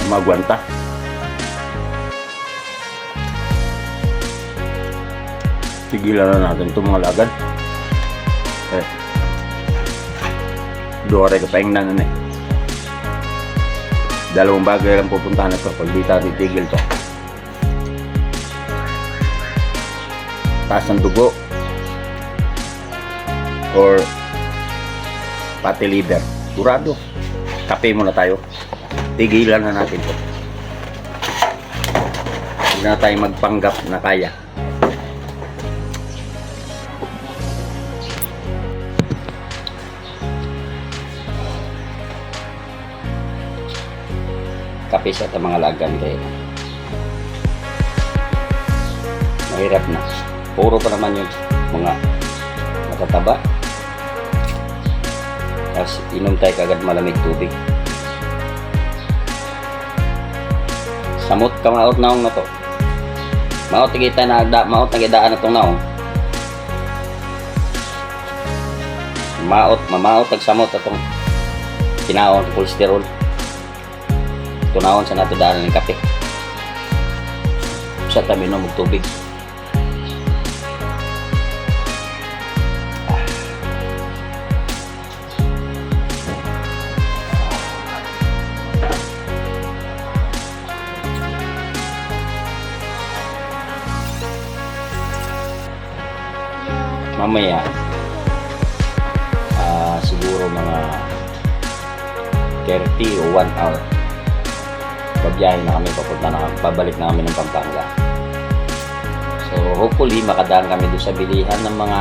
magwanta. Tigilan na natin itong mga lagad. Dore ka pa yung nanan eh. Dalawang bagay lang pupuntahan na ito pag di tayo titigil to. Taas ng dugo or fatty liver. Durado. Kape muna tayo. Tigilan na natin to. Hindi na tayo magpanggap na kaya. Kape sa mga lagan kayo. Mahirap na. Puro pa naman yung mga matataba. Tapos inom tayo kagad malamig tubig. Samot ka maot naong na to. Maot kita na maot nagidaan na itong naong. Mamaot tagsamot itong kinaon kolesterol. Tunawon sa nato daanan ng kape. Sa tabi no magtubig. Mamaya siguro mga 30 o 1 hour babiyahe na kami, pabalik na kami ng Pampanga. So hopefully makadaan kami doon sa bilihan ng mga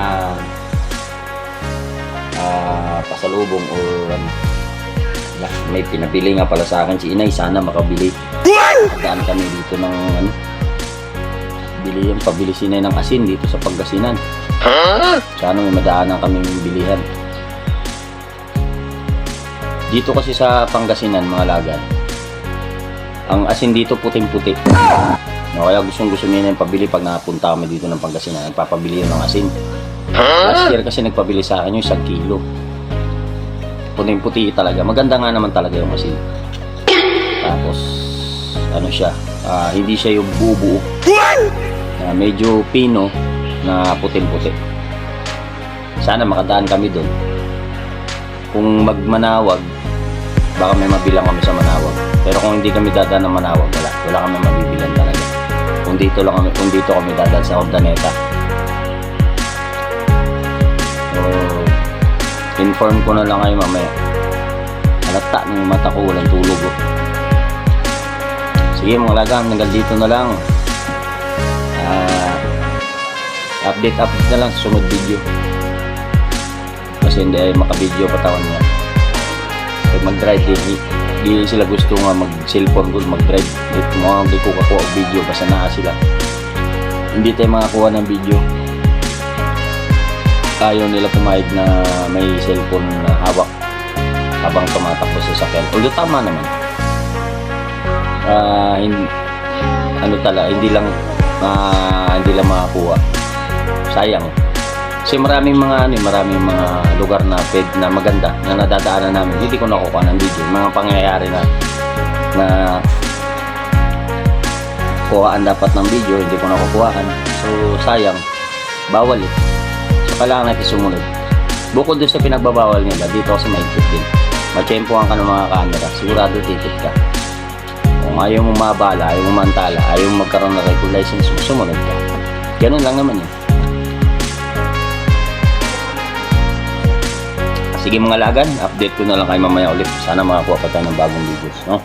pasalubong or may pinabili nga pala sa akin si Inay, sana makabili. Makadaan kami dito ng pabili si Inay ng asin dito sa Pangasinan. Sana may madaanan kami ng bilihan. Dito kasi sa Pangasinan mga lagan, ang asin dito puting-puti. No, kaya gusto niya yung pabili pag napunta kami dito ng Pangasinan. Nagpapabili yun ng asin. Last year kasi nagpabili sa akin yung 1 kilo. Puting-puti talaga. Maganda nga naman talaga yung asin. Tapos, ano siya, hindi siya yung buo-buo. Medyo pino na puting-puti. Sana makadaan kami doon. Kung magmanawag, baka may mabilang kami sa Manawag. Pero kung hindi kami dadaan ng Manawag, wala kami mabibilan talaga. Kung dito kami dadaan sa Ordaneta. So, inform ko na lang kayo mamaya. Halata ng mata ko, walang tulog. Sige mga lagang, hanggang dito na lang. Update na lang sa sunod video. Kasi hindi ay makabideo patawan niya. Pag mag-drive, di sila gusto nga mag-cellphone ko, mag-drive. Hindi ko kakuha ang video basta naa sila. Hindi tayo makakuha ng video. Ayaw nila pumayag na may cellphone na hawak habang tumatakbo sa sakyan. Although tama naman. Hindi lang makakuha. Sayang. Kasi maraming mga lugar na maganda na nadadaanan namin. Hindi ko nakukuha ng video. Mga pangyayari na kuhaan dapat ng video, hindi ko nakukuhaan. So sayang. Bawal eh. So kailangan natin sumunod. Bukod dun sa pinagbabawal nila, dito kasi mahigpit din. Matsyempohan ka ng mga camera. Sigurado titit ka. Kung ayaw mo mabala, ayaw mo mantala, ayaw mo magkaroon ng record license, sumunod ka. Ganun lang naman yun. Sige mga lagan, update ko na lang kayo mamaya ulit. Sana makakuha pa tayo ng bagong videos, no?